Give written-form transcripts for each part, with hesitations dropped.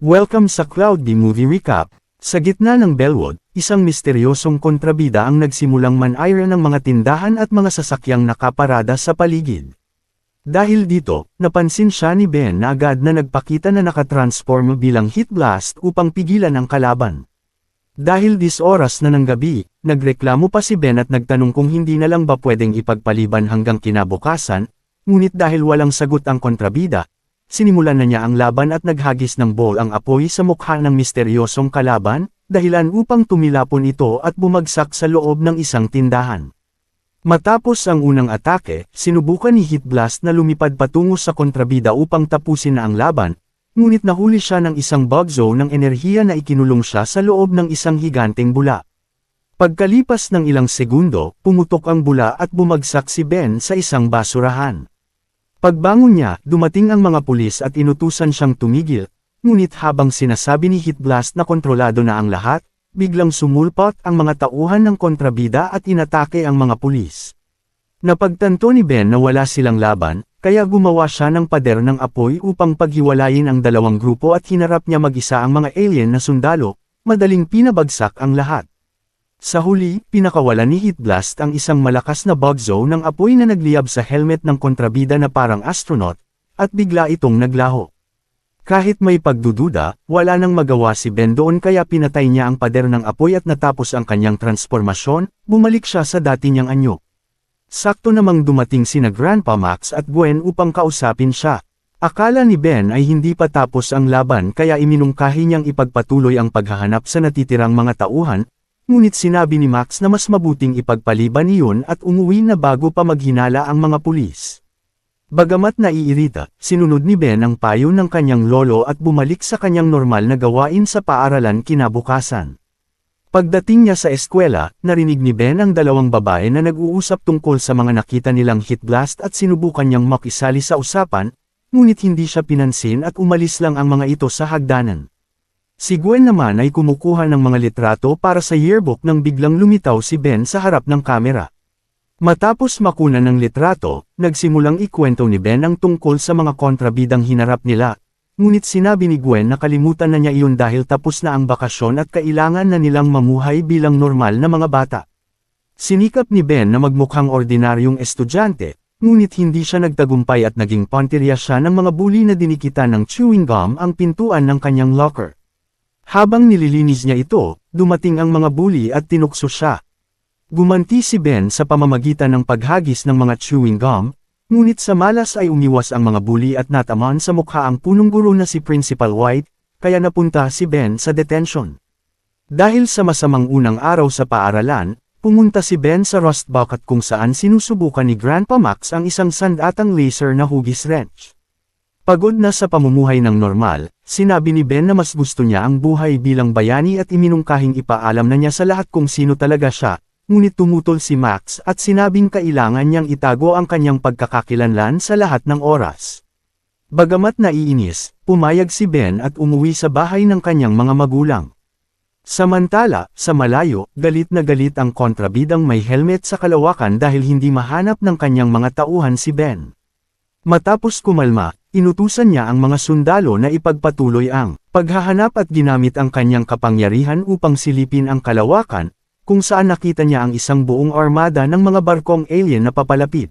Welcome sa Cloud D Movie Recap. Sa gitna ng Bellwood, isang misteryosong kontrabida ang nagsimulang manayra ng mga tindahan at mga sasakyang nakaparada sa paligid. Dahil dito, napansin siya ni Ben na agad na nagpakita na nakatransform bilang Heat Blast upang pigilan ang kalaban. Dahil 10 oras na ng gabi, nagreklamo pa si Ben at nagtanong kung hindi na lang ba pwedeng ipagpaliban hanggang kinabukasan, ngunit dahil walang sagot ang kontrabida, sinimulan na niya ang laban at naghagis ng ball ang apoy sa mukha ng misteryosong kalaban, dahilan upang tumilapon ito at bumagsak sa loob ng isang tindahan. Matapos ang unang atake, sinubukan ni Heat Blast na lumipad patungo sa kontrabida upang tapusin na ang laban, ngunit nahuli siya ng isang bug zone ng enerhiya na ikinulong siya sa loob ng isang higanteng bula. Pagkalipas ng ilang segundo, pumutok ang bula at bumagsak si Ben sa isang basurahan. Pagbangon niya, dumating ang mga pulis at inutusan siyang tumigil, ngunit habang sinasabi ni Heat Blast na kontrolado na ang lahat, biglang sumulpot ang mga tauhan ng kontrabida at inatake ang mga pulis. Napagtanto ni Ben na wala silang laban, kaya gumawa siya ng pader ng apoy upang paghiwalayin ang dalawang grupo at hinarap niya mag-isa ang mga alien na sundalo, madaling pinabagsak ang lahat. Sa huli, pinakawalan ni Heat Blast ang isang malakas na bug zone ng apoy na nagliyab sa helmet ng kontrabida na parang astronaut, at bigla itong naglaho. Kahit may pagdududa, wala nang magawa si Ben doon kaya pinatay niya ang pader ng apoy at natapos ang kanyang transformasyon, bumalik siya sa dati niyang anyo. Sakto namang dumating sina Grandpa Max at Gwen upang kausapin siya. Akala ni Ben ay hindi pa tapos ang laban kaya iminungkahi niyang ipagpatuloy ang paghahanap sa natitirang mga tauhan, ngunit sinabi ni Max na mas mabuting ipagpaliban iyon at umuwi na bago pa maghinala ang mga pulis. Bagamat naiirita, sinunod ni Ben ang payo ng kanyang lolo at bumalik sa kanyang normal na gawain sa paaralan kinabukasan. Pagdating niya sa eskwela, narinig ni Ben ang dalawang babae na nag-uusap tungkol sa mga nakita nilang Heat Blast at sinubukan niyang makisali sa usapan, ngunit hindi siya pinansin at umalis lang ang mga ito sa hagdanan. Si Gwen naman ay kumukuha ng mga litrato para sa yearbook nang biglang lumitaw si Ben sa harap ng kamera. Matapos makunan ng litrato, nagsimulang ikwento ni Ben ang tungkol sa mga kontrabidang hinarap nila, ngunit sinabi ni Gwen na kalimutan na niya iyon dahil tapos na ang bakasyon at kailangan na nilang mamuhay bilang normal na mga bata. Sinikap ni Ben na magmukhang ordinaryong estudyante, ngunit hindi siya nagtagumpay at naging punteriya siya ng mga bully na dinikitan ng chewing gum ang pintuan ng kanyang locker. Habang nililinis niya ito, dumating ang mga bully at tinukso siya. Gumanti si Ben sa pamamagitan ng paghagis ng mga chewing gum, ngunit sa malas ay umiwas ang mga bully at natamaan sa mukha ang punong guro na si Principal White, kaya napunta si Ben sa detention. Dahil sa masamang unang araw sa paaralan, pumunta si Ben sa Rust Bucket kung saan sinusubukan ni Grandpa Max ang isang sandatang laser na hugis wrench. Pagod na sa pamumuhay ng normal, sinabi ni Ben na mas gusto niya ang buhay bilang bayani at iminungkahing ipaalam na niya sa lahat kung sino talaga siya, ngunit tumutol si Max at sinabing kailangan niyang itago ang kanyang pagkakakilanlan sa lahat ng oras. Bagamat naiinis, pumayag si Ben at umuwi sa bahay ng kanyang mga magulang. Samantala, sa malayo, galit na galit ang kontrabidang may helmet sa kalawakan dahil hindi mahanap ng kanyang mga tauhan si Ben. Matapos kumalma, inutusan niya ang mga sundalo na ipagpatuloy ang paghahanap at ginamit ang kanyang kapangyarihan upang silipin ang kalawakan, kung saan nakita niya ang isang buong armada ng mga barkong alien na papalapit.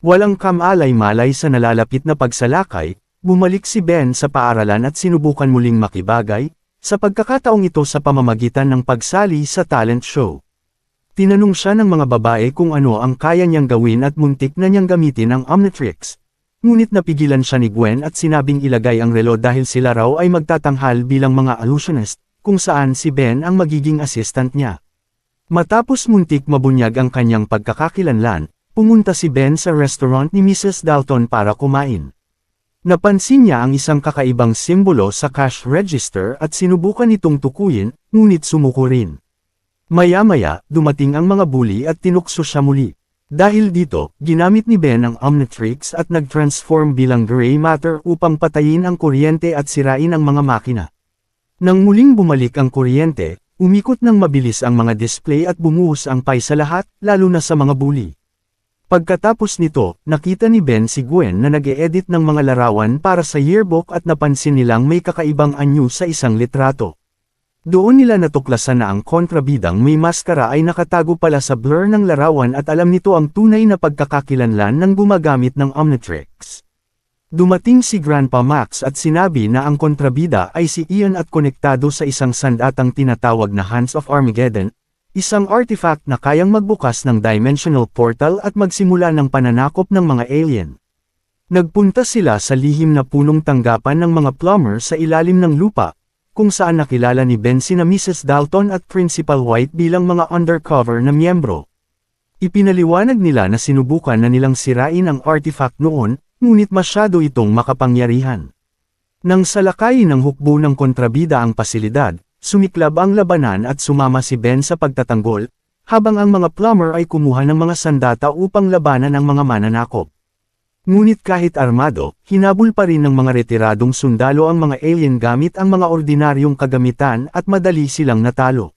Walang kamalay-malay sa nalalapit na pagsalakay, bumalik si Ben sa paaralan at sinubukan muling makibagay, sa pagkakataong ito sa pamamagitan ng pagsali sa talent show. Tinanong siya ng mga babae kung ano ang kaya niyang gawin at muntik na niyang gamitin ang Omnitrix. Ngunit napigilan siya ni Gwen at sinabing ilagay ang relo dahil sila raw ay magtatanghal bilang mga illusionist, kung saan si Ben ang magiging assistant niya. Matapos muntik mabunyag ang kanyang pagkakakilanlan, pumunta si Ben sa restaurant ni Mrs. Dalton para kumain. Napansin niya ang isang kakaibang simbolo sa cash register at sinubukan itong tukuyin, ngunit sumuko rin. Maya-maya, dumating ang mga bully at tinukso siya muli. Dahil dito, ginamit ni Ben ang Omnitrix at nag-transform bilang gray matter upang patayin ang kuryente at sirain ang mga makina. Nang muling bumalik ang kuryente, umikot ng mabilis ang mga display at bumuhos ang pay sa lahat, lalo na sa mga bully. Pagkatapos nito, nakita ni Ben si Gwen na nag-e-edit ng mga larawan para sa yearbook at napansin nilang may kakaibang anyo sa isang litrato. Doon nila natuklasan na ang kontrabidang may maskara ay nakatago pala sa blur ng larawan at alam nito ang tunay na pagkakakilanlan ng gumagamit ng Omnitrix. Dumating si Grandpa Max at sinabi na ang kontrabida ay si Ian at konektado sa isang sandatang tinatawag na Hands of Armageddon, isang artifact na kayang magbukas ng dimensional portal at magsimula ng pananakop ng mga alien. Nagpunta sila sa lihim na punong tanggapan ng mga plumber sa ilalim ng lupa, kung saan nakilala ni Ben sina Mrs. Dalton at Principal White bilang mga undercover na miyembro. Ipinaliwanag nila na sinubukan na nilang sirain ang artifact noon, ngunit masyado itong makapangyarihan. Nang salakayin ng hukbo ng kontrabida ang pasilidad, sumiklab ang labanan at sumama si Ben sa pagtatanggol, habang ang mga plumber ay kumuha ng mga sandata upang labanan ang mga mananakop. Ngunit kahit armado, hinabol pa rin ng mga retiradong sundalo ang mga alien gamit ang mga ordinaryong kagamitan at madali silang natalo.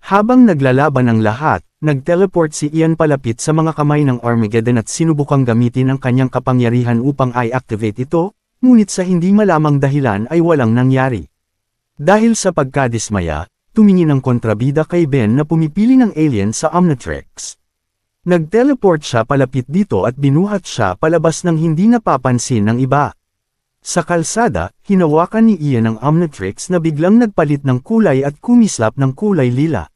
Habang naglalaban ang lahat, nag-teleport si Ian palapit sa mga kamay ng Armageddon at sinubukang gamitin ang kanyang kapangyarihan upang i-activate ito, ngunit sa hindi malamang dahilan ay walang nangyari. Dahil sa pagkadismaya, tumingin ang kontrabida kay Ben na pumipili ng alien sa Omnitrix. Nag-teleport siya palapit dito at binuhat siya palabas ng hindi napapansin ng iba. Sa kalsada, hinawakan ni Ian ang Omnitrix na biglang nagpalit ng kulay at kumislap ng kulay lila.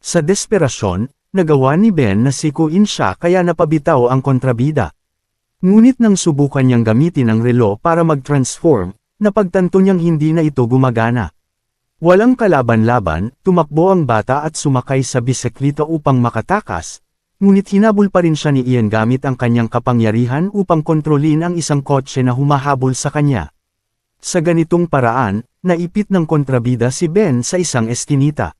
Sa desperasyon, nagawa ni Ben na sikuin siya kaya napabitaw ang kontrabida. Ngunit nang subukan niyang gamitin ang relo para mag-transform, napagtanto niyang hindi na ito gumagana. Walang kalaban-laban, tumakbo ang bata at sumakay sa bisikleta upang makatakas, ngunit hinabol pa rin siya ni Ian gamit ang kanyang kapangyarihan upang kontrolin ang isang kotse na humahabol sa kanya. Sa ganitong paraan, naipit ng kontrabida si Ben sa isang eskinita.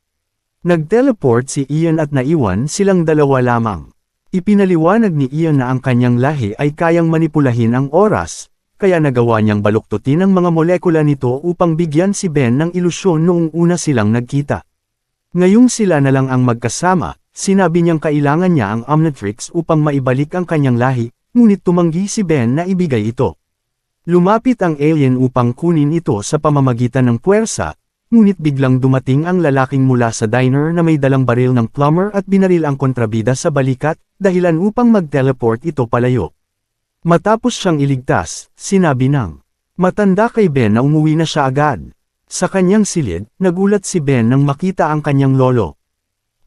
Nag-teleport si Ian at naiwan silang dalawa lamang. Ipinaliwanag ni Ian na ang kanyang lahi ay kayang manipulahin ang oras, kaya nagawa niyang baluktutin ang mga molekula nito upang bigyan si Ben ng ilusyon noong una silang nagkita. Ngayong sila na lang ang magkasama, sinabi niyang kailangan niya ang Omnitrix upang maibalik ang kanyang lahi, ngunit tumanggi si Ben na ibigay ito. Lumapit ang alien upang kunin ito sa pamamagitan ng puwersa, ngunit biglang dumating ang lalaking mula sa diner na may dalang baril ng plumber at binaril ang kontrabida sa balikat, dahilan upang mag-teleport ito palayo. Matapos siyang iligtas, sinabi ng matanda kay Ben na umuwi na siya agad. Sa kanyang silid, nagulat si Ben nang makita ang kanyang lolo.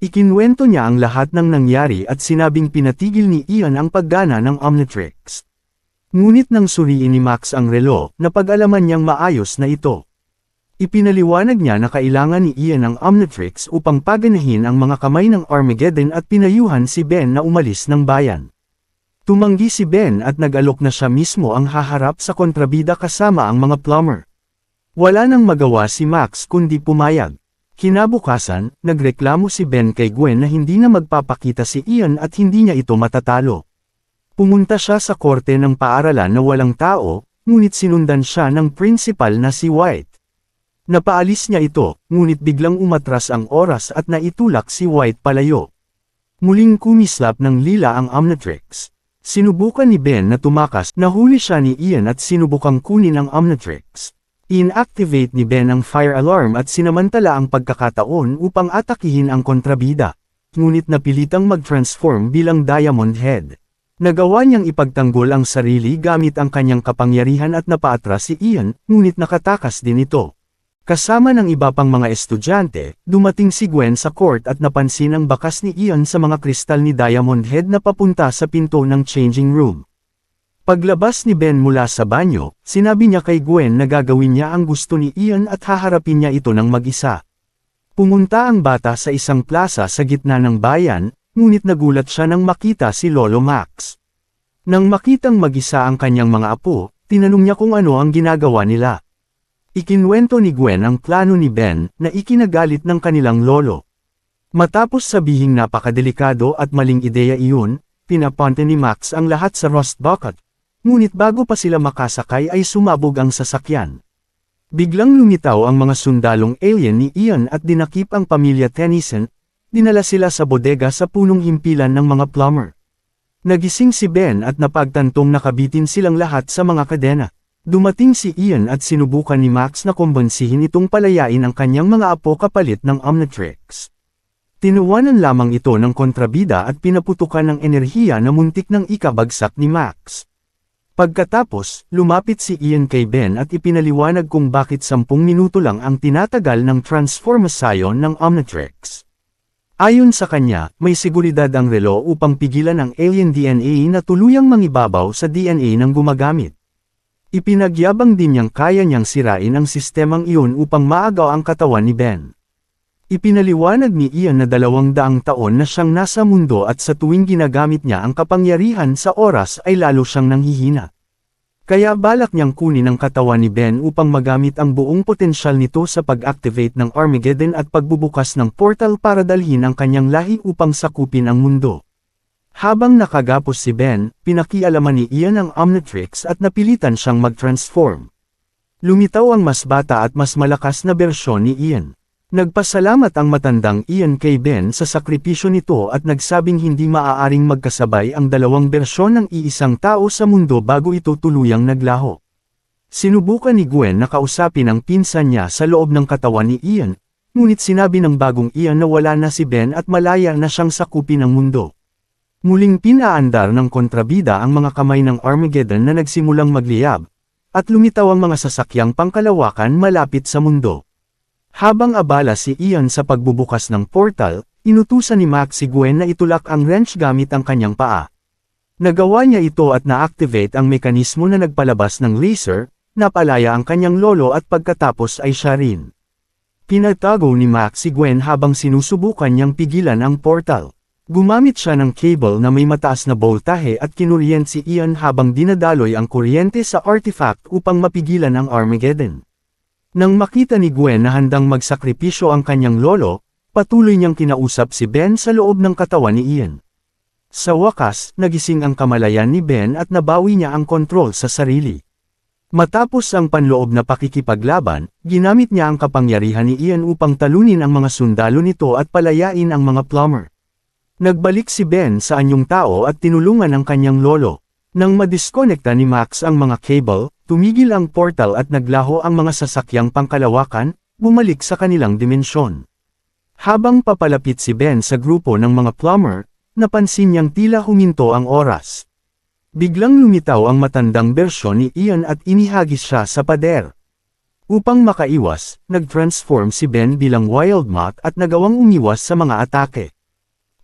Ikinwento niya ang lahat ng nangyari at sinabing pinatigil ni Ian ang paggana ng Omnitrix. Ngunit nang suriin ni Max ang relo, napag-alaman niyang maayos na ito. Ipinaliwanag niya na kailangan ni Ian ang Omnitrix upang paganahin ang mga kamay ng Armageddon at pinayuhan si Ben na umalis ng bayan. Tumanggi si Ben at nag-alok na siya mismo ang haharap sa kontrabida kasama ang mga plumber. Wala nang magawa si Max kundi pumayag. Kinabukasan, nagreklamo si Ben kay Gwen na hindi na magpapakita si Ian at hindi niya ito matatalo. Pumunta siya sa korte ng paaralan na walang tao, ngunit sinundan siya ng principal na si White. Napaalis niya ito, ngunit biglang umatras ang oras at naitulak si White palayo. Muling kumislap ng lila ang Omnitrix. Sinubukan ni Ben na tumakas, nahuli siya ni Ian at sinubukang kunin ang Omnitrix. Inactivate ni Ben ang fire alarm at sinamantala ang pagkakataon upang atakihin ang kontrabida. Ngunit napilitang mag-transform bilang Diamond Head. Nagawa niyang ipagtanggol ang sarili gamit ang kanyang kapangyarihan at napaatras si Ian, ngunit nakatakas din ito. Kasama ng iba pang mga estudyante, dumating si Gwen sa court at napansin ang bakas ni Ian sa mga kristal ni Diamond Head na papunta sa pinto ng changing room. Paglabas ni Ben mula sa banyo, sinabi niya kay Gwen na gagawin niya ang gusto ni Ian at haharapin niya ito ng mag-isa. Pumunta ang bata sa isang plaza sa gitna ng bayan, ngunit nagulat siya nang makita si Lolo Max. Nang makitang mag-isa ang kanyang mga apo, tinanong niya kung ano ang ginagawa nila. Ikinwento ni Gwen ang plano ni Ben na ikinagalit ng kanilang lolo. Matapos sabihing napakadelikado at maling ideya iyon, pinapunta ni Max ang lahat sa Rust Bucket. Ngunit bago pa sila makasakay ay sumabog ang sasakyan. Biglang lumitaw ang mga sundalong alien ni Ian at dinakip ang pamilya Tennyson, dinala sila sa bodega sa punong himpilan ng mga plumber. Nagising si Ben at napagtantong nakabitin silang lahat sa mga kadena. Dumating si Ian at sinubukan ni Max na kumbansihin itong palayain ang kanyang mga apo kapalit ng Omnitrix. Tinuwanan lamang ito ng kontrabida at pinaputukan ng enerhiya na muntik ng ikabagsak ni Max. Pagkatapos, lumapit si Ian kay Ben at ipinaliwanag kung bakit 10 minuto lang ang tinatagal ng transformasyon ng Omnitrix. Ayon sa kanya, may seguridad ang relo upang pigilan ang alien DNA na tuluyang mangibabaw sa DNA ng gumagamit. Ipinagyabang din niyang kaya niyang sirain ang sistemang iyon upang maagaw ang katawan ni Ben. Ipinaliwanag ni Ian na 200 taon na siyang nasa mundo at sa tuwing ginagamit niya ang kapangyarihan sa oras ay lalo siyang nanghihina. Kaya balak niyang kunin ang katawan ni Ben upang magamit ang buong potensyal nito sa pag-activate ng Armageddon at pagbubukas ng portal para dalhin ang kanyang lahi upang sakupin ang mundo. Habang nakagapos si Ben, pinakialaman ni Ian ang Omnitrix at napilitan siyang mag-transform. Lumitaw ang mas bata at mas malakas na bersyon ni Ian. Nagpasalamat ang matandang Ian kay Ben sa sakripisyo nito at nagsabing hindi maaaring magkasabay ang dalawang bersyon ng iisang tao sa mundo bago ito tuluyang naglaho. Sinubukan ni Gwen na kausapin ang pinsan niya sa loob ng katawan ni Ian, ngunit sinabi ng bagong Ian na wala na si Ben at malaya na siyang sakupin ang mundo. Muling pinaandar ng kontrabida ang mga kamay ng Armageddon na nagsimulang magliyab, at lumitaw ang mga sasakyang pangkalawakan malapit sa mundo. Habang abala si Ian sa pagbubukas ng portal, inutusan ni Max si Gwen na itulak ang wrench gamit ang kanyang paa. Nagawa niya ito at na-activate ang mekanismo na nagpalabas ng laser, napalaya ang kanyang lolo at pagkatapos ay siya rin. Pinatago ni Max si Gwen habang sinusubukan niyang pigilan ang portal. Gumamit siya ng cable na may mataas na boltahe at kinuryente si Ian habang dinadaloy ang kuryente sa artifact upang mapigilan ang Armageddon. Nang makita ni Gwen na handang magsakripisyo ang kanyang lolo, patuloy niyang kinausap si Ben sa loob ng katawan ni Ian. Sa wakas, nagising ang kamalayan ni Ben at nabawi niya ang kontrol sa sarili. Matapos ang panloob na pakikipaglaban, ginamit niya ang kapangyarihan ni Ian upang talunin ang mga sundalo nito at palayain ang mga plumber. Nagbalik si Ben sa anyong tao at tinulungan ang kanyang lolo. Nang madiskonekta ni Max ang mga cable, tumigil ang portal at naglaho ang mga sasakyang pangkalawakan, bumalik sa kanilang dimensyon. Habang papalapit si Ben sa grupo ng mga plumber, napansin niyang tila huminto ang oras. Biglang lumitaw ang matandang bersyon ni Ian at inihagis siya sa pader. Upang makaiwas, nag-transform si Ben bilang wild moth at nagawang umiwas sa mga atake.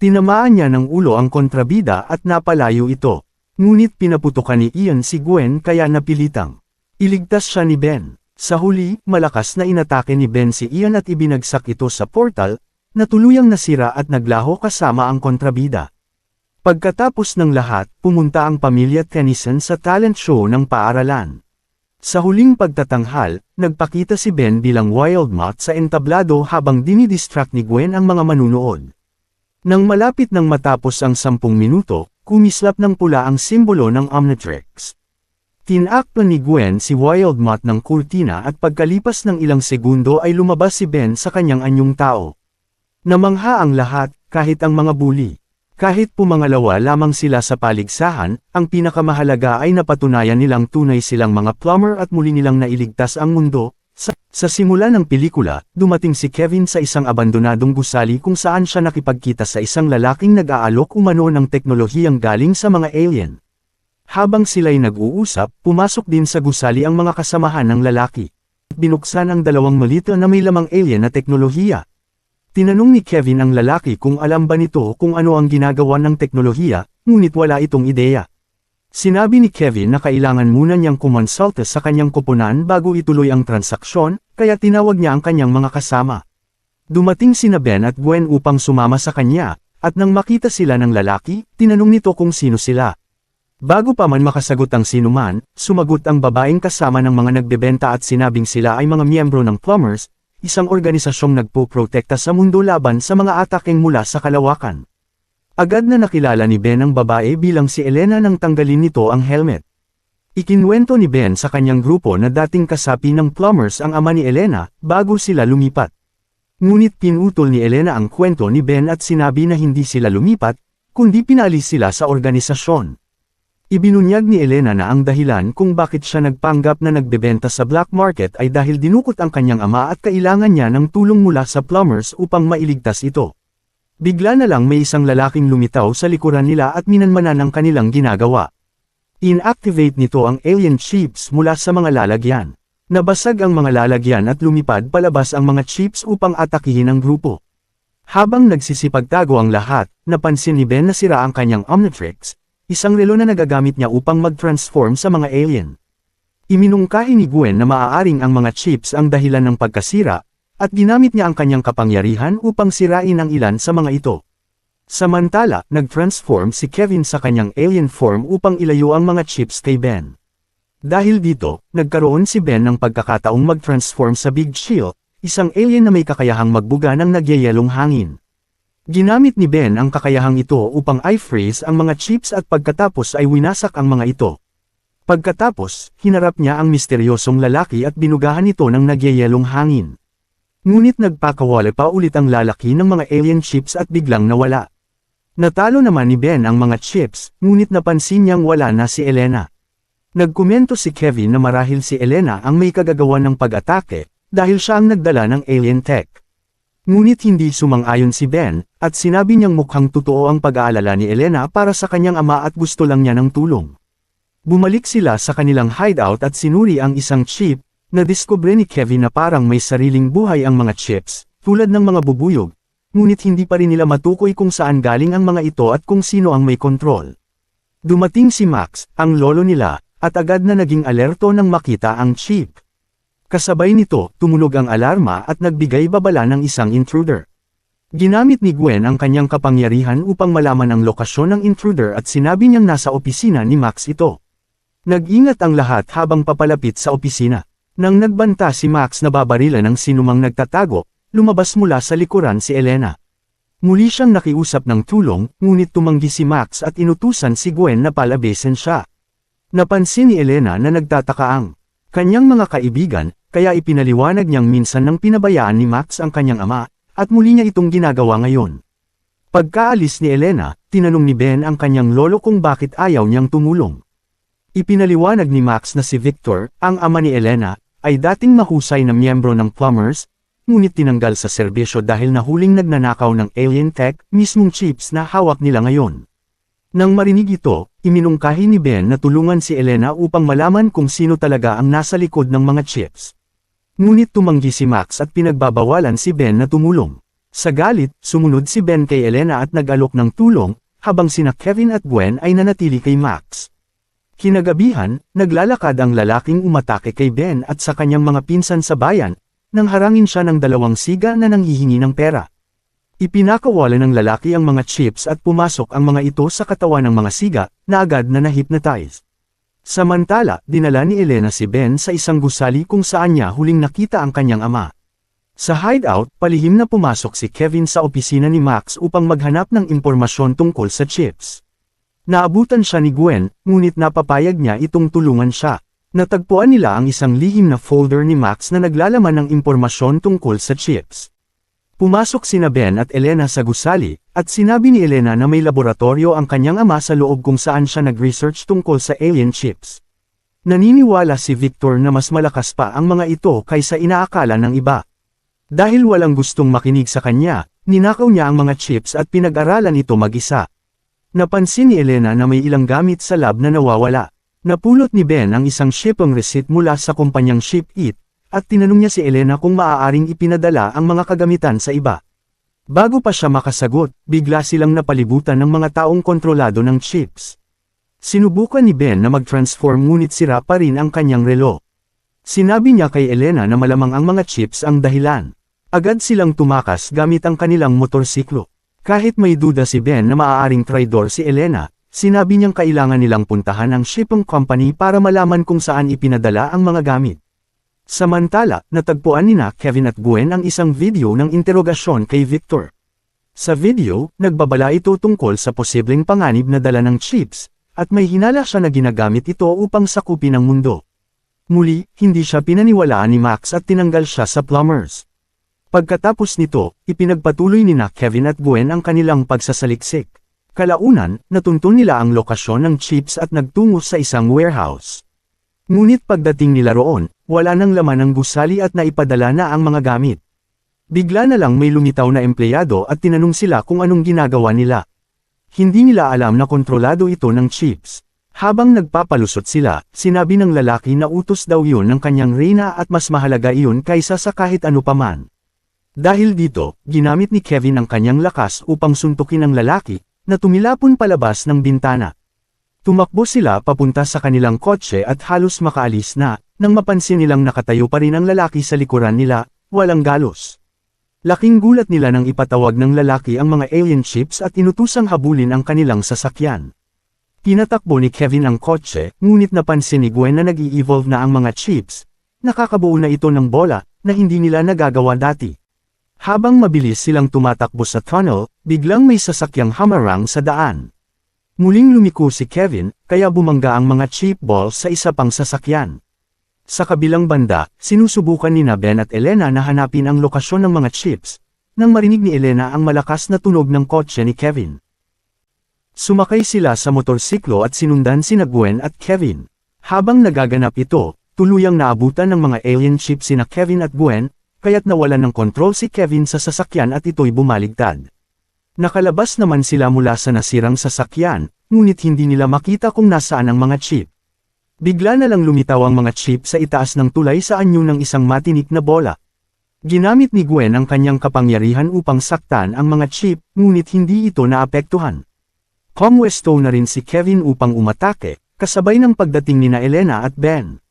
Tinamaan niya ng ulo ang kontrabida at napalayo ito. Ngunit pinaputukan ni Ian si Gwen kaya napilitang iligtas siya ni Ben. Sa huli, malakas na inatake ni Ben si Ian at ibinagsak ito sa portal, na tuluyang nasira at naglaho kasama ang kontrabida. Pagkatapos ng lahat, pumunta ang pamilya Tennyson sa talent show ng paaralan. Sa huling pagtatanghal, nagpakita si Ben bilang wild moth sa entablado habang dinidistract ni Gwen ang mga manunood. Nang malapit nang matapos ang 10 minuto, kumislap ng pula ang simbolo ng Omnitrix. Tinakpan ni Gwen si Wild Moth ng kurtina at pagkalipas ng ilang segundo ay lumabas si Ben sa kanyang anyong tao. Namangha ang lahat, kahit ang mga bully. Kahit pumangalawa lamang sila sa paligsahan, ang pinakamahalaga ay napatunayan nilang tunay silang mga plumber at muli nilang nailigtas ang mundo. Sa simula ng pelikula, dumating si Kevin sa isang abandonadong gusali kung saan siya nakipagkita sa isang lalaking nag-aalok umano ng teknolohiyang galing sa mga alien. Habang sila'y nag-uusap, pumasok din sa gusali ang mga kasamahan ng lalaki. Binuksan ang 2 malita na may lamang alien na teknolohiya. Tinanong ni Kevin ang lalaki kung alam ba nito kung ano ang ginagawa ng teknolohiya, ngunit wala itong ideya. Sinabi ni Kevin na kailangan muna niyang kumonsulta sa kanyang koponan bago ituloy ang transaksyon, kaya tinawag niya ang kanyang mga kasama. Dumating sina Ben at Gwen upang sumama sa kanya, at nang makita sila ng lalaki, tinanong nito kung sino sila. Bago pa man makasagot ang sinuman, sumagot ang babaeng kasama ng mga nagbebenta at sinabing sila ay mga miyembro ng Plumbers, isang organisasyong nagpoprotekta sa mundo laban sa mga atakeng mula sa kalawakan. Agad na nakilala ni Ben ang babae bilang si Elena nang tanggalin nito ang helmet. Ikinwento ni Ben sa kanyang grupo na dating kasapi ng Plumbers ang ama ni Elena, bago sila lumipat. Ngunit pinutol ni Elena ang kwento ni Ben at sinabi na hindi sila lumipat, kundi pinalis sila sa organisasyon. Ibinunyag ni Elena na ang dahilan kung bakit siya nagpanggap na nagbebenta sa black market ay dahil dinukot ang kanyang ama at kailangan niya ng tulong mula sa plumbers upang mailigtas ito. Bigla na lang may isang lalaking lumitaw sa likuran nila at minanmanan ang kanilang ginagawa. Inactivate nito ang alien chips mula sa mga lalagyan. Nabasag ang mga lalagyan at lumipad palabas ang mga chips upang atakihin ang grupo. Habang nagsisipagtago ang lahat, napansin ni Ben na sira ang kanyang Omnitrix, isang relo na nagagamit niya upang mag-transform sa mga alien. Iminungkahi ni Gwen na maaaring ang mga chips ang dahilan ng pagkasira, at ginamit niya ang kanyang kapangyarihan upang sirain ang ilan sa mga ito. Samantala, nag-transform si Kevin sa kanyang alien form upang ilayo ang mga chips kay Ben. Dahil dito, nagkaroon si Ben ng pagkakataong mag-transform sa Big Chill, isang alien na may kakayahang magbuga ng nagyayelong hangin. Ginamit ni Ben ang kakayahang ito upang i-freeze ang mga chips at pagkatapos ay winasak ang mga ito. Pagkatapos, hinarap niya ang misteryosong lalaki at binugahan ito ng nagyayelong hangin. Ngunit nagpakawala pa ulit ang lalaki ng mga alien chips at biglang nawala. Natalo naman ni Ben ang mga chips, ngunit napansin niyang wala na si Elena. Nagkomento si Kevin na marahil si Elena ang may kagagawa ng pag-atake, dahil siya ang nagdala ng alien tech. Ngunit hindi sumang-ayon si Ben, at sinabi niyang mukhang totoo ang pag-aalala ni Elena para sa kanyang ama at gusto lang niya ng tulong. Bumalik sila sa kanilang hideout at sinuri ang isang chip, nadiskubre ni Kevin na parang may sariling buhay ang mga chips, tulad ng mga bubuyog, ngunit hindi pa rin nila matukoy kung saan galing ang mga ito at kung sino ang may kontrol. Dumating si Max, ang lolo nila, at agad na naging alerto nang makita ang chip. Kasabay nito, tumunog ang alarma at nagbigay babala ng isang intruder. Ginamit ni Gwen ang kanyang kapangyarihan upang malaman ang lokasyon ng intruder at sinabi niyang nasa opisina ni Max ito. Nag-ingat ang lahat habang papalapit sa opisina. Nang nagbanta si Max na babarilan ng sinumang nagtatago, lumabas mula sa likuran si Elena. Muli siyang nakiusap ng tulong, ngunit tumanggi si Max at inutusan si Gwen na palabesin siya. Napansin ni Elena na nagtataka ang kanyang mga kaibigan, kaya ipinaliwanag niyang minsan nang pinabayaan ni Max ang kanyang ama, at muli niya itong ginagawa ngayon. Pagkaalis ni Elena, tinanong ni Ben ang kanyang lolo kung bakit ayaw niyang tumulong. Ipinaliwanag ni Max na si Victor, ang ama ni Elena, ay dating mahusay na miyembro ng plumbers, ngunit tinanggal sa serbisyo dahil nahuling nagnanakaw ng alien tech, mismong chips na hawak nila ngayon. Nang marinig ito, iminungkahi ni Ben na tulungan si Elena upang malaman kung sino talaga ang nasa likod ng mga chips. Ngunit tumanggi si Max at pinagbabawalan si Ben na tumulong. Sa galit, sumunod si Ben kay Elena at nag-alok ng tulong, habang sina Kevin at Gwen ay nanatili kay Max. Kinagabihan, naglalakad ang lalaking umatake kay Ben at sa kanyang mga pinsan sa bayan, nang harangin siya ng dalawang siga na nanghihingi ng pera. Ipinakawala ng lalaki ang mga chips at pumasok ang mga ito sa katawan ng mga siga, na agad na na-hypnotize. Samantala, dinala ni Elena si Ben sa isang gusali kung saan niya huling nakita ang kanyang ama. Sa hideout, palihim na pumasok si Kevin sa opisina ni Max upang maghanap ng impormasyon tungkol sa chips. Naabutan siya ni Gwen, ngunit napapayag niya itong tulungan siya. Natagpuan nila ang isang lihim na folder ni Max na naglalaman ng impormasyon tungkol sa chips. Pumasok sina Ben at Elena sa gusali, at sinabi ni Elena na may laboratorio ang kanyang ama sa loob kung saan siya nag-research tungkol sa alien chips. Naniniwala si Victor na mas malakas pa ang mga ito kaysa inaakala ng iba. Dahil walang gustong makinig sa kanya, ninakaw niya ang mga chips at pinag-aralan ito mag-isa. Napansin ni Elena na may ilang gamit sa lab na nawawala. Napulot ni Ben ang isang shipping receipt mula sa kumpanyang Ship It, at tinanong niya si Elena kung maaaring ipinadala ang mga kagamitan sa iba. Bago pa siya makasagot, bigla silang napalibutan ng mga taong kontrolado ng chips. Sinubukan ni Ben na mag-transform ngunit sira pa rin ang kanyang relo. Sinabi niya kay Elena na malamang ang mga chips ang dahilan. Agad silang tumakas gamit ang kanilang motorsiklo. Kahit may duda si Ben na maaaring traidor si Elena, sinabi niyang kailangan nilang puntahan ang shipping company para malaman kung saan ipinadala ang mga gamit. Samantala, natagpuan nina Kevin at Gwen ang isang video ng interogasyon kay Victor. Sa video, nagbabala ito tungkol sa posibleng panganib na dala ng chips, at may hinala siya na ginagamit ito upang sakupin ang mundo. Muli, hindi siya pinaniwalaan ni Max at tinanggal siya sa plumbers. Pagkatapos nito, ipinagpatuloy nina Kevin at Gwen ang kanilang pagsasaliksik. Kalaunan, natuntun nila ang lokasyon ng chips at nagtungo sa isang warehouse. Ngunit pagdating nila roon, wala nang laman ng gusali at naipadala na ang mga gamit. Bigla na lang may lumitaw na empleyado at tinanong sila kung anong ginagawa nila. Hindi nila alam na kontrolado ito ng chips. Habang nagpapalusot sila, sinabi ng lalaki na utos daw yun ng kanyang reyna at mas mahalaga iyon kaysa sa kahit ano paman. Dahil dito, ginamit ni Kevin ang kanyang lakas upang suntukin ang lalaki, na tumilapon palabas ng bintana. Tumakbo sila papunta sa kanilang kotse at halos makaalis na, nang mapansin nilang nakatayo pa rin ang lalaki sa likuran nila, walang galos. Laking gulat nila nang ipatawag ng lalaki ang mga alien chips at inutusang habulin ang kanilang sasakyan. Tinatakbo ni Kevin ang kotse, ngunit napansin ni Gwen na nag-i-evolve na ang mga chips. Nakakabuo na ito ng bola, na hindi nila nagagawa dati. Habang mabilis silang tumatakbo sa tunnel, biglang may sasakyang hamarang sa daan. Muling lumiko si Kevin, kaya bumangga ang mga chip balls sa isa pang sasakyan. Sa kabilang banda, sinusubukan ni Ben at Elena na hanapin ang lokasyon ng mga chips, nang marinig ni Elena ang malakas na tunog ng kotse ni Kevin. Sumakay sila sa motorsiklo at sinundan sina Gwen at Kevin. Habang nagaganap ito, tuluyang naabutan ng mga alien chips sina Kevin at Gwen, kaya't nawalan ng kontrol si Kevin sa sasakyan at ito'y bumaligtad. Nakalabas naman sila mula sa nasirang sasakyan, ngunit hindi nila makita kung nasaan ang mga chip. Bigla na lang lumitaw ang mga chip sa itaas ng tulay sa anyo ng isang matinik na bola. Ginamit ni Gwen ang kanyang kapangyarihan upang saktan ang mga chip, ngunit hindi ito naapektuhan. Pumwesto na rin si Kevin upang umatake, kasabay ng pagdating nina Elena at Ben.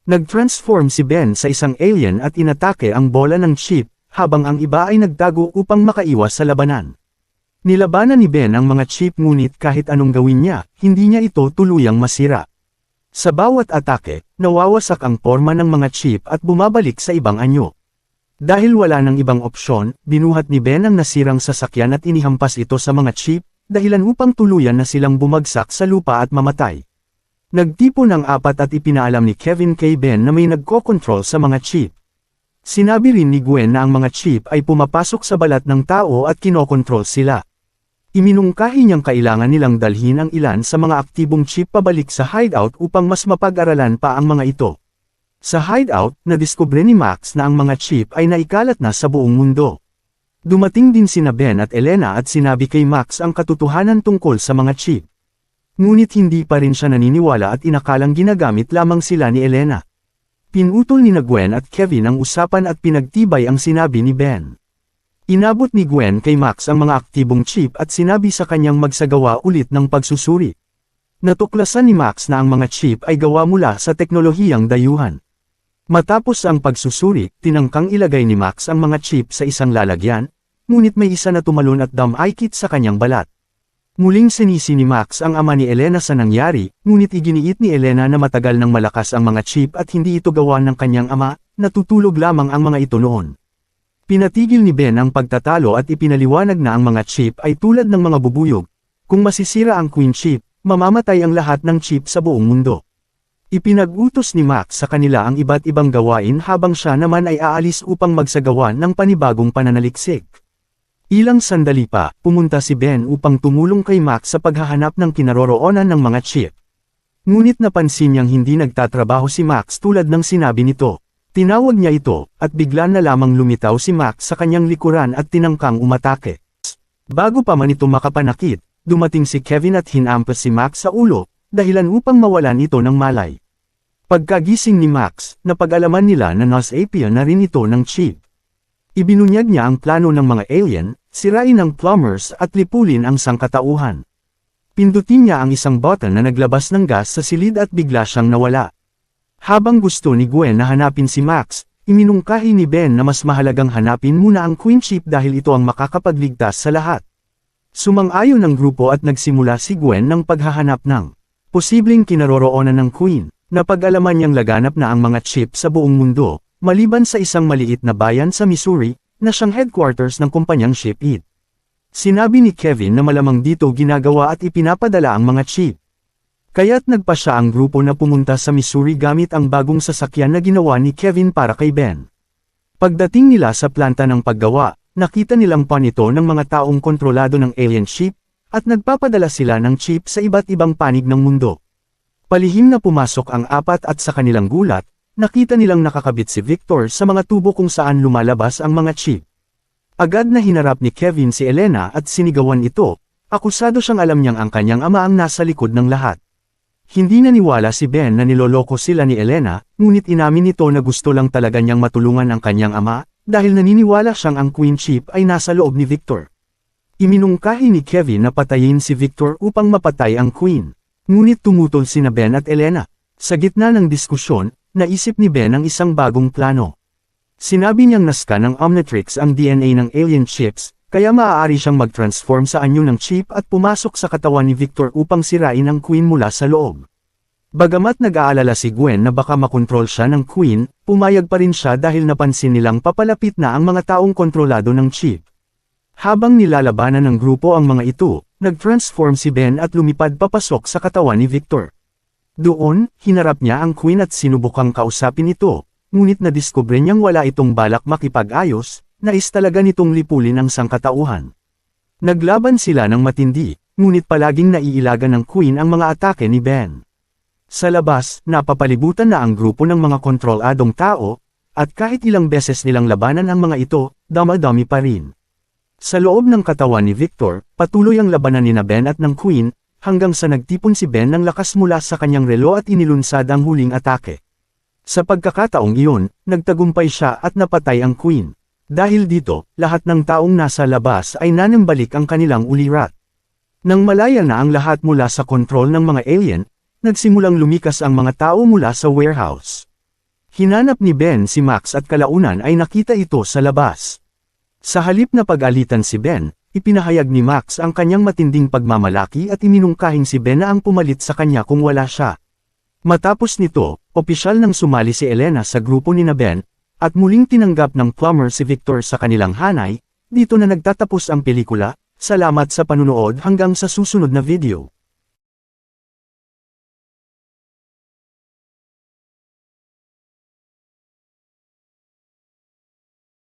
Nag-transform si Ben sa isang alien at inatake ang bola ng chip, habang ang iba ay nagtago upang makaiwas sa labanan. Nilabanan ni Ben ang mga chip ngunit kahit anong gawin niya, hindi niya ito tuluyang masira. Sa bawat atake, nawawasak ang porma ng mga chip at bumabalik sa ibang anyo. Dahil wala ng ibang opsyon, binuhat ni Ben ang nasirang sasakyan at inihampas ito sa mga chip, dahilan upang tuluyan na silang bumagsak sa lupa at mamatay. Nagtipon ang apat at ipinaalam ni Kevin kay Ben na may nagko-control sa mga chip. Sinabi rin ni Gwen na ang mga chip ay pumapasok sa balat ng tao at kinokontrol sila. Iminungkahi niyang kailangan nilang dalhin ang ilan sa mga aktibong chip pabalik sa hideout upang mas mapag-aralan pa ang mga ito. Sa hideout, nadiskubre ni Max na ang mga chip ay naikalat na sa buong mundo. Dumating din sina Ben at Elena at sinabi kay Max ang katotohanan tungkol sa mga chip. Ngunit hindi pa rin siya naniniwala at inakalang ginagamit lamang sila ni Elena. Pinutol ni Gwen at Kevin ang usapan at pinagtibay ang sinabi ni Ben. Inabot ni Gwen kay Max ang mga aktibong chip at sinabi sa kanyang magsagawa ulit ng pagsusuri. Natuklasan ni Max na ang mga chip ay gawa mula sa teknolohiyang dayuhan. Matapos ang pagsusuri, tinangkang ilagay ni Max ang mga chip sa isang lalagyan, ngunit may isa na tumalon at dumikit sa kanyang balat. Muling sinisi ni Max ang ama ni Elena sa nangyari, ngunit iginiit ni Elena na matagal nang malakas ang mga chip at hindi ito gawa ng kanyang ama, natutulog lamang ang mga ito noon. Pinatigil ni Ben ang pagtatalo at ipinaliwanag na ang mga chip ay tulad ng mga bubuyog. Kung masisira ang Queen chip, mamamatay ang lahat ng chip sa buong mundo. Ipinag-utos ni Max sa kanila ang iba't ibang gawain habang siya naman ay aalis upang magsagawa ng panibagong pananaliksik. Ilang sandali pa, pumunta si Ben upang tumulong kay Max sa paghahanap ng kinaroroonan ng mga chip. Ngunit napansin niyang hindi nagtatrabaho si Max tulad ng sinabi nito. Tinawag niya ito, at bigla na lamang lumitaw si Max sa kanyang likuran at tinangkang umatake. Bago pa man ito makapanakit, dumating si Kevin at hinampas si Max sa ulo, dahilan upang mawalan ito ng malay. Pagkagising ni Max, napag-alaman nila na nasapia na rin ito ng chip. Ibinunyag niya ang plano ng mga alien, sirain ang plumbers at lipulin ang sangkatauhan. Pindutin niya ang isang button na naglabas ng gas sa silid at bigla siyang nawala. Habang gusto ni Gwen na hanapin si Max, iminungkahi ni Ben na mas mahalagang hanapin muna ang Queen chip dahil ito ang makakapagligtas sa lahat. Sumang-ayon ng grupo at nagsimula si Gwen ng paghahanap ng posibleng kinaroroonan ng Queen. Napag-alaman niyang laganap na ang mga chip sa buong mundo, maliban sa isang maliit na bayan sa Missouri, na siyang headquarters ng kumpanyang Ship It. Sinabi ni Kevin na malamang dito ginagawa at ipinapadala ang mga chip. Kaya't nagpa siya ang grupo na pumunta sa Missouri gamit ang bagong sasakyan na ginawa ni Kevin para kay Ben. Pagdating nila sa planta ng paggawa, nakita nilang pan ito ng mga taong kontrolado ng alien ship, at nagpapadala sila ng chip sa iba't ibang panig ng mundo. Palihim na pumasok ang apat at sa kanilang gulat, nakita nilang nakakabit si Victor sa mga tubo kung saan lumalabas ang mga chip. Agad na hinarap ni Kevin si Elena at sinigawan ito, akusado siyang alam niyang ang kanyang ama ang nasa likod ng lahat. Hindi naniwala si Ben na niloloko sila ni Elena, ngunit inamin nito na gusto lang talaga niyang matulungan ang kanyang ama, dahil naniniwala siyang ang Queen chip ay nasa loob ni Victor. Iminungkahi ni Kevin na patayin si Victor upang mapatay ang Queen. Ngunit tumutol sina Ben at Elena. Sa gitna ng diskusyon, naisip ni Ben ang isang bagong plano. Sinabi niyang nascan ng Omnitrix ang DNA ng alien chips, kaya maaari siyang mag-transform sa anyo ng chip at pumasok sa katawan ni Victor upang sirain ang Queen mula sa loob. Bagamat nag-aalala si Gwen na baka makontrol siya ng Queen, pumayag pa rin siya dahil napansin nilang papalapit na ang mga taong kontrolado ng chip. Habang nilalabanan ng grupo ang mga ito, nag-transform si Ben at lumipad papasok sa katawan ni Victor. Doon, hinarap niya ang Queen at sinubukang kausapin ito, ngunit nadiskubre niyang wala itong balak makipag-ayos, nais talaga nitong lipulin ang sangkatauhan. Naglaban sila ng matindi, ngunit palaging naiilagan ng Queen ang mga atake ni Ben. Sa labas, napapalibutan na ang grupo ng mga kontroladong tao, at kahit ilang beses nilang labanan ang mga ito, dama-dami pa rin. Sa loob ng katawan ni Victor, patuloy ang labanan ni Ben at ng Queen, hanggang sa nagtipon si Ben ng lakas mula sa kanyang relo at inilunsad ang huling atake. Sa pagkakataong iyon, nagtagumpay siya at napatay ang Queen. Dahil dito, lahat ng taong nasa labas ay nanambalik ang kanilang ulirat. Nang malaya na ang lahat mula sa kontrol ng mga alien, nagsimulang lumikas ang mga tao mula sa warehouse. Hinanap ni Ben si Max at kalaunan ay nakita ito sa labas. Sa halip na pag-alitan si Ben, ipinahayag ni Max ang kanyang matinding pagmamalaki at iminungkahing si Ben na ang pumalit sa kanya kung wala siya. Matapos nito, opisyal nang sumali si Elena sa grupo ni Ben, at muling tinanggap ng plumber si Victor sa kanilang hanay. Dito na nagtatapos ang pelikula. Salamat sa panunood hanggang sa susunod na video.